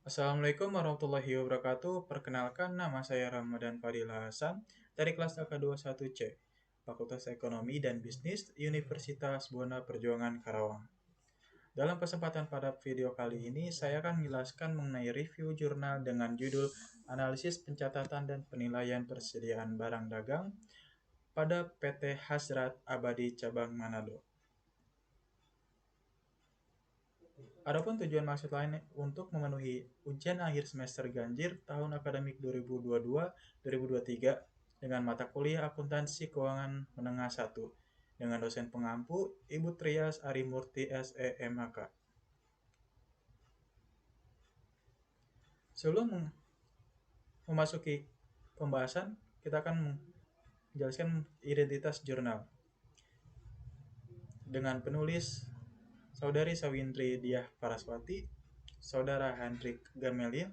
Assalamualaikum warahmatullahi wabarakatuh. Perkenalkan, nama saya Ramadan Fadil Hasan dari kelas AK21C, Fakultas Ekonomi dan Bisnis Universitas Buana Perjuangan Karawang. Dalam kesempatan pada video kali ini, saya akan menjelaskan mengenai review jurnal dengan judul Analisis Pencatatan dan Penilaian Persediaan Barang Dagang pada PT Hazrat Abadi Cabang Manado. Adapun tujuan maksud lain untuk memenuhi ujian akhir semester ganjil tahun akademik 2022-2023 dengan mata kuliah Akuntansi Keuangan Menengah 1 dengan dosen pengampu Ibu Trias Arimurti SEMAK. Sebelum memasuki pembahasan, kita akan menjelaskan identitas jurnal dengan penulis Saudari Sawindri Diah Paraswati, Saudara Hendrik Gamelin,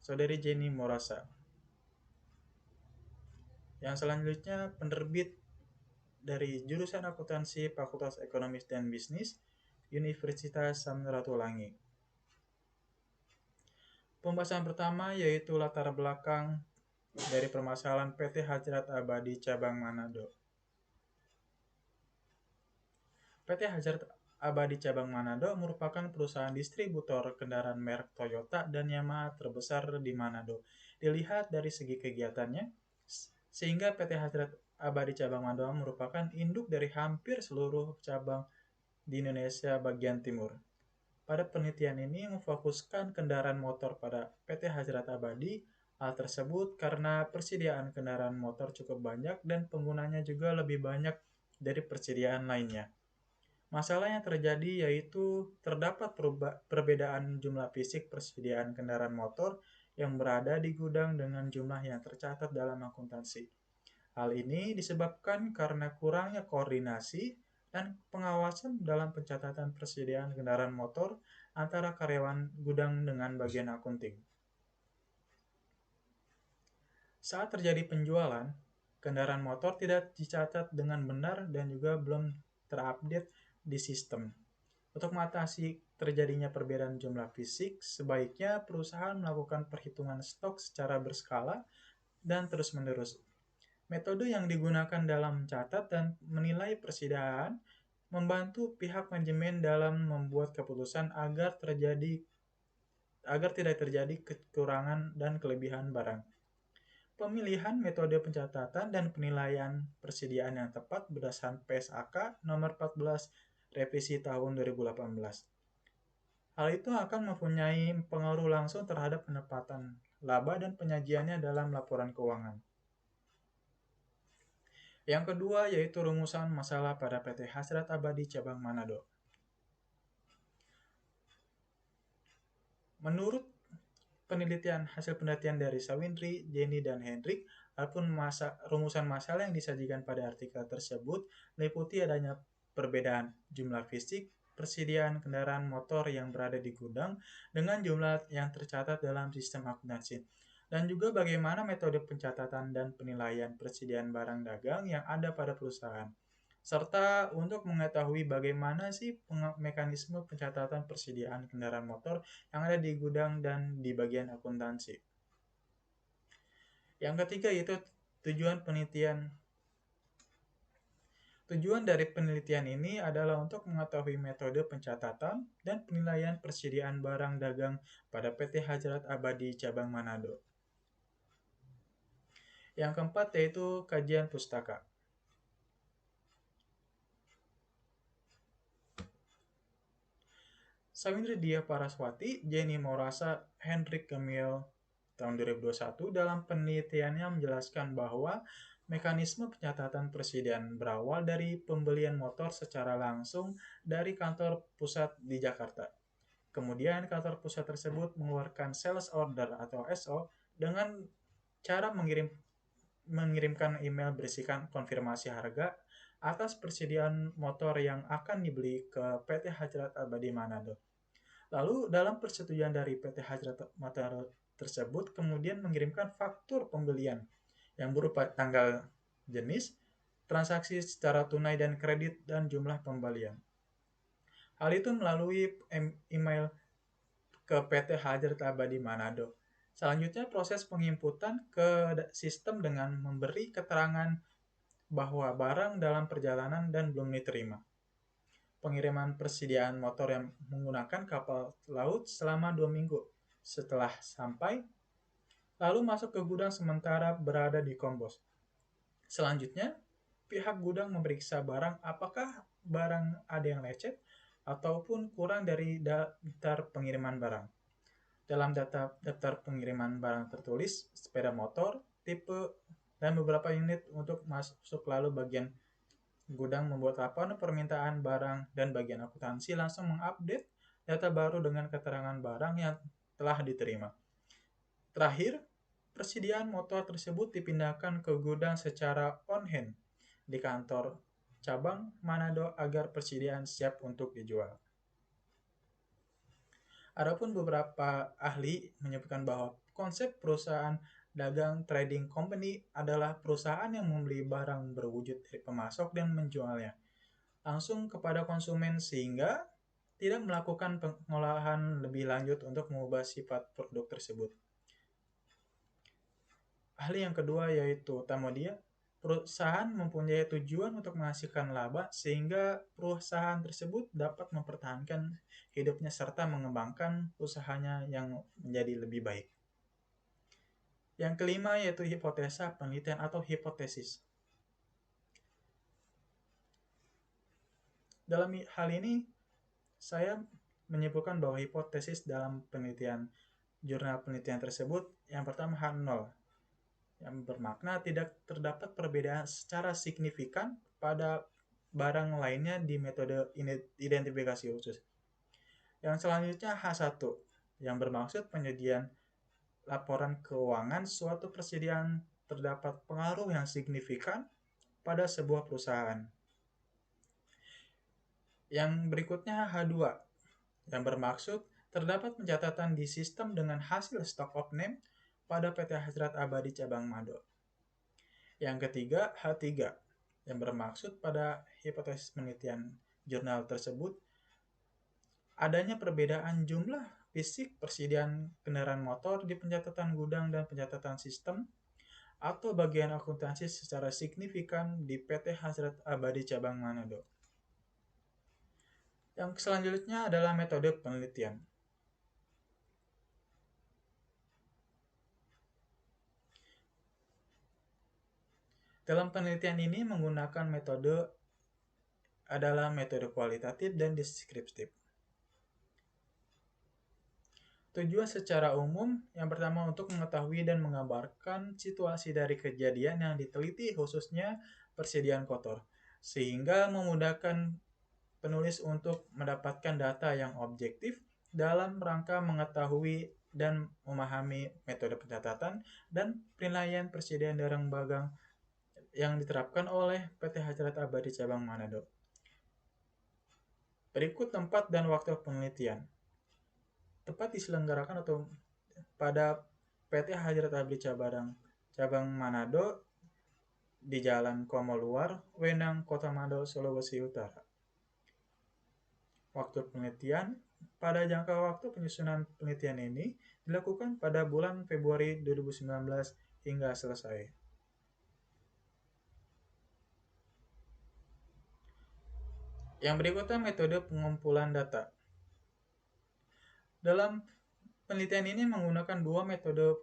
Saudari Jenny Morasa. Yang selanjutnya penerbit dari jurusan akuntansi Fakultas Ekonomi dan Bisnis Universitas Samratulangi. Pembahasan pertama yaitu latar belakang dari permasalahan PT Hazrat Abadi Cabang Manado. PT Hazrat Abadi Cabang Manado merupakan perusahaan distributor kendaraan merek Toyota dan Yamaha terbesar di Manado. Dilihat dari segi kegiatannya, sehingga PT Hazrat Abadi Cabang Manado merupakan induk dari hampir seluruh cabang di Indonesia bagian timur. Pada penelitian ini memfokuskan kendaraan motor pada PT Hazrat Abadi. Hal tersebut karena persediaan kendaraan motor cukup banyak dan penggunanya juga lebih banyak dari persediaan lainnya. Masalah yang terjadi yaitu terdapat perbedaan jumlah fisik persediaan kendaraan motor yang berada di gudang dengan jumlah yang tercatat dalam akuntansi. Hal ini disebabkan karena kurangnya koordinasi dan pengawasan dalam pencatatan persediaan kendaraan motor antara karyawan gudang dengan bagian akunting. Saat terjadi penjualan, kendaraan motor tidak dicatat dengan benar dan juga belum terupdate di sistem. Untuk mengatasi terjadinya perbedaan jumlah fisik, sebaiknya perusahaan melakukan perhitungan stok secara berskala dan terus-menerus. Metode yang digunakan dalam mencatat dan menilai persediaan membantu pihak manajemen dalam membuat keputusan agar tidak terjadi kekurangan dan kelebihan barang. Pemilihan metode pencatatan dan penilaian persediaan yang tepat berdasarkan PSAK nomor 14 revisi tahun 2018. Hal itu akan mempunyai pengaruh langsung terhadap penempatan laba dan penyajiannya dalam laporan keuangan. Yang kedua yaitu rumusan masalah pada PT Hazrat Abadi Cabang Manado. Menurut hasil penelitian dari Sawindri, Jenny, dan Hendrik, adapun rumusan masalah yang disajikan pada artikel tersebut meliputi adanya perbedaan jumlah fisik persediaan kendaraan motor yang berada di gudang dengan jumlah yang tercatat dalam sistem akuntansi, dan juga bagaimana metode pencatatan dan penilaian persediaan barang dagang yang ada pada perusahaan, serta untuk mengetahui bagaimana sih mekanisme pencatatan persediaan kendaraan motor yang ada di gudang dan di bagian akuntansi. Yang ketiga yaitu tujuan penelitian. Tujuan dari penelitian ini adalah untuk mengetahui metode pencatatan dan penilaian persediaan barang dagang pada PT Hazrat Abadi Cabang Manado. Yang keempat yaitu kajian pustaka. Sawindri Diah Paraswati, Jenny Morasa, Hendrik Gemil tahun 2021 dalam penelitiannya menjelaskan bahwa mekanisme pencatatan persediaan berawal dari pembelian motor secara langsung dari kantor pusat di Jakarta. Kemudian kantor pusat tersebut mengeluarkan sales order atau SO dengan cara mengirimkan email berisikan konfirmasi harga atas persediaan motor yang akan dibeli ke PT Hazrat Abadi Manado. Lalu dalam persetujuan dari PT Hazrat Manado tersebut kemudian mengirimkan faktur pembelian yang berupa tanggal, jenis, transaksi secara tunai dan kredit, dan jumlah pembelian. Hal itu melalui email ke PT Hajrat Abadi Manado. Selanjutnya proses penginputan ke sistem dengan memberi keterangan bahwa barang dalam perjalanan dan belum diterima. Pengiriman persediaan motor yang menggunakan kapal laut selama 2 minggu. Setelah sampai, lalu masuk ke gudang sementara berada di Kombos. Selanjutnya, pihak gudang memeriksa barang apakah barang ada yang lecet ataupun kurang dari daftar pengiriman barang. Dalam daftar pengiriman barang tertulis sepeda motor, tipe, dan beberapa unit untuk masuk, lalu bagian gudang membuat laporan permintaan barang dan bagian akuntansi langsung mengupdate data baru dengan keterangan barang yang telah diterima. Terakhir, persediaan motor tersebut dipindahkan ke gudang secara on-hand di kantor cabang Manado agar persediaan siap untuk dijual. Adapun beberapa ahli menyebutkan bahwa konsep perusahaan dagang trading company adalah perusahaan yang membeli barang berwujud dari pemasok dan menjualnya langsung kepada konsumen sehingga tidak melakukan pengolahan lebih lanjut untuk mengubah sifat produk tersebut. Ahli yang kedua yaitu Tamodia, perusahaan mempunyai tujuan untuk menghasilkan laba sehingga perusahaan tersebut dapat mempertahankan hidupnya serta mengembangkan usahanya yang menjadi lebih baik. Yang kelima yaitu hipotesa penelitian atau hipotesis. Dalam hal ini, saya menyebutkan bahwa hipotesis dalam penelitian jurnal penelitian tersebut yang pertama H0, yang bermakna tidak terdapat perbedaan secara signifikan pada barang lainnya di metode identifikasi khusus. Yang selanjutnya H1, yang bermaksud penyediaan laporan keuangan suatu persediaan terdapat pengaruh yang signifikan pada sebuah perusahaan. Yang berikutnya H2, yang bermaksud terdapat pencatatan di sistem dengan hasil stock of name pada PT Hajrat Abadi Cabang Manado. Yang ketiga H3, yang bermaksud pada hipotesis penelitian jurnal tersebut adanya perbedaan jumlah fisik persediaan kendaraan motor di pencatatan gudang dan pencatatan sistem atau bagian akuntansi secara signifikan di PT Hajrat Abadi Cabang Manado. Yang selanjutnya adalah metode penelitian. Dalam penelitian ini menggunakan metode adalah metode kualitatif dan deskriptif. Tujuan secara umum yang pertama untuk mengetahui dan menggambarkan situasi dari kejadian yang diteliti khususnya persediaan kotor, sehingga memudahkan penulis untuk mendapatkan data yang objektif dalam rangka mengetahui dan memahami metode pencatatan dan penilaian persediaan barang dagang yang diterapkan oleh PT Hajrat Abadi Cabang Manado. Berikut tempat dan waktu penelitian. Tempat diselenggarakan atau pada PT Hajrat Abadi Cabang Manado di Jalan Komo Luar, Wenang, Kota Manado, Sulawesi Utara. Waktu penelitian, pada jangka waktu penyusunan penelitian ini dilakukan pada bulan Februari 2019 hingga selesai. Yang berikutnya metode pengumpulan data. Dalam penelitian ini menggunakan dua metode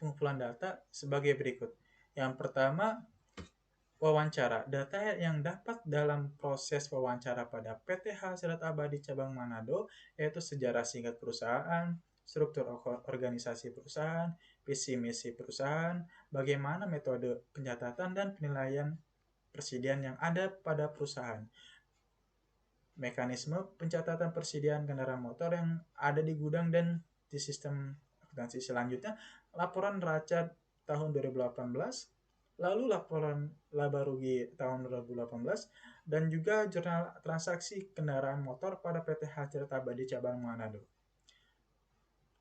pengumpulan data sebagai berikut. Yang pertama, wawancara. Data yang dapat dalam proses wawancara pada PT Hajrat Abadi Cabang Manado yaitu sejarah singkat perusahaan, struktur organisasi perusahaan, visi misi perusahaan, bagaimana metode pencatatan dan penilaian persediaan yang ada pada perusahaan, mekanisme pencatatan persediaan kendaraan motor yang ada di gudang dan di sistem akuntansi. Selanjutnya, laporan neraca tahun 2018, lalu laporan laba rugi tahun 2018, dan juga jurnal transaksi kendaraan motor pada PT Hajrat Abadi Cabang Manado.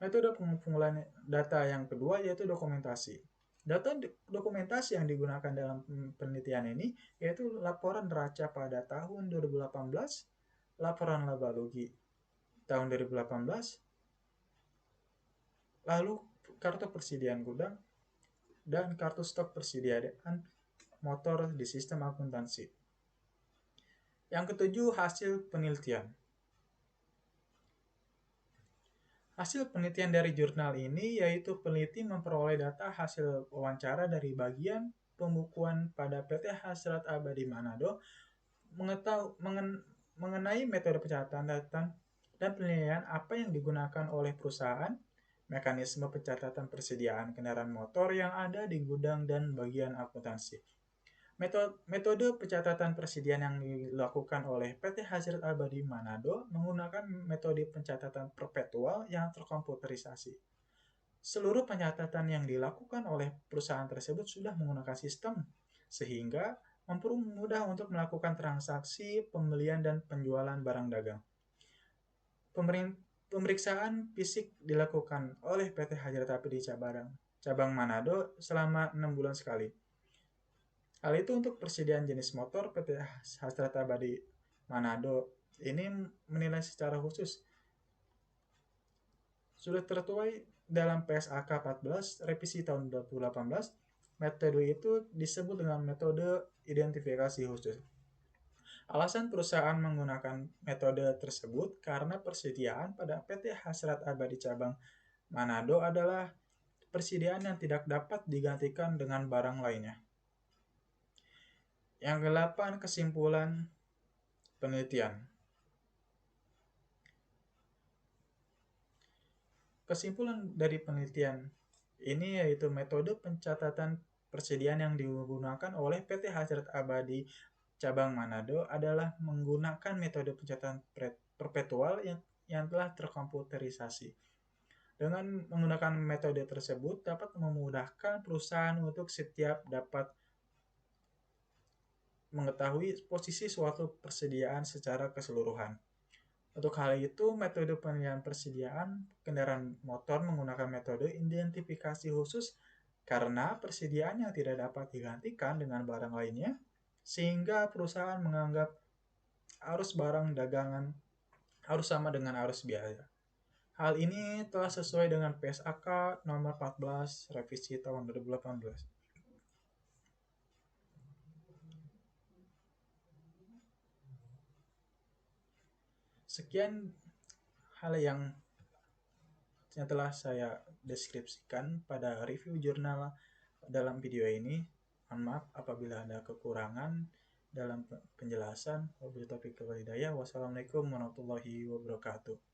Metode pengumpulan data yang kedua yaitu dokumentasi. Data dokumentasi yang digunakan dalam penelitian ini yaitu laporan neraca pada tahun 2018, laporan laba rugi tahun 2018, lalu kartu persediaan gudang, dan kartu stok persediaan motor di sistem akuntansi. Yang ketujuh, hasil penelitian. Hasil penelitian dari jurnal ini yaitu peneliti memperoleh data hasil wawancara dari bagian pembukuan pada PT Hasrat Abadi Manado mengenai metode pencatatan dan penilaian apa yang digunakan oleh perusahaan, mekanisme pencatatan persediaan kendaraan motor yang ada di gudang dan bagian akuntansi. Metode pencatatan persediaan yang dilakukan oleh PT Hasrat Abadi Manado menggunakan metode pencatatan perpetual yang terkomputerisasi. Seluruh pencatatan yang dilakukan oleh perusahaan tersebut sudah menggunakan sistem, sehingga mempermudah untuk melakukan transaksi pembelian dan penjualan barang dagang. Pemeriksaan fisik dilakukan oleh PT Hasrat Abadi cabang Manado selama 6 bulan sekali. Hal itu untuk persediaan jenis motor, PT Hasrat Abadi Manado ini menilai secara khusus. Sudah tertuai dalam PSAK 14 revisi tahun 2018, metode itu disebut dengan metode identifikasi khusus. Alasan perusahaan menggunakan metode tersebut karena persediaan pada PT Hasrat Abadi cabang Manado adalah persediaan yang tidak dapat digantikan dengan barang lainnya. Yang ke-8, kesimpulan penelitian. Kesimpulan dari penelitian ini yaitu metode pencatatan persediaan yang digunakan oleh PT Hasrat Abadi cabang Manado adalah menggunakan metode pencatatan perpetual yang telah terkomputerisasi. Dengan menggunakan metode tersebut dapat memudahkan perusahaan untuk setiap dapat mengetahui posisi suatu persediaan secara keseluruhan. Untuk hal itu, metode penilaian persediaan kendaraan motor menggunakan metode identifikasi khusus karena persediaan yang tidak dapat digantikan dengan barang lainnya, sehingga perusahaan menganggap arus barang dagangan harus sama dengan arus biaya. Hal ini telah sesuai dengan PSAK nomor 14 revisi tahun 2018. Sekian hal yang telah saya deskripsikan pada review jurnal dalam video ini. Mohon maaf apabila ada kekurangan dalam penjelasan. Wabillahi taufiq wal hidayah. Wassalamualaikum warahmatullahi wabarakatuh.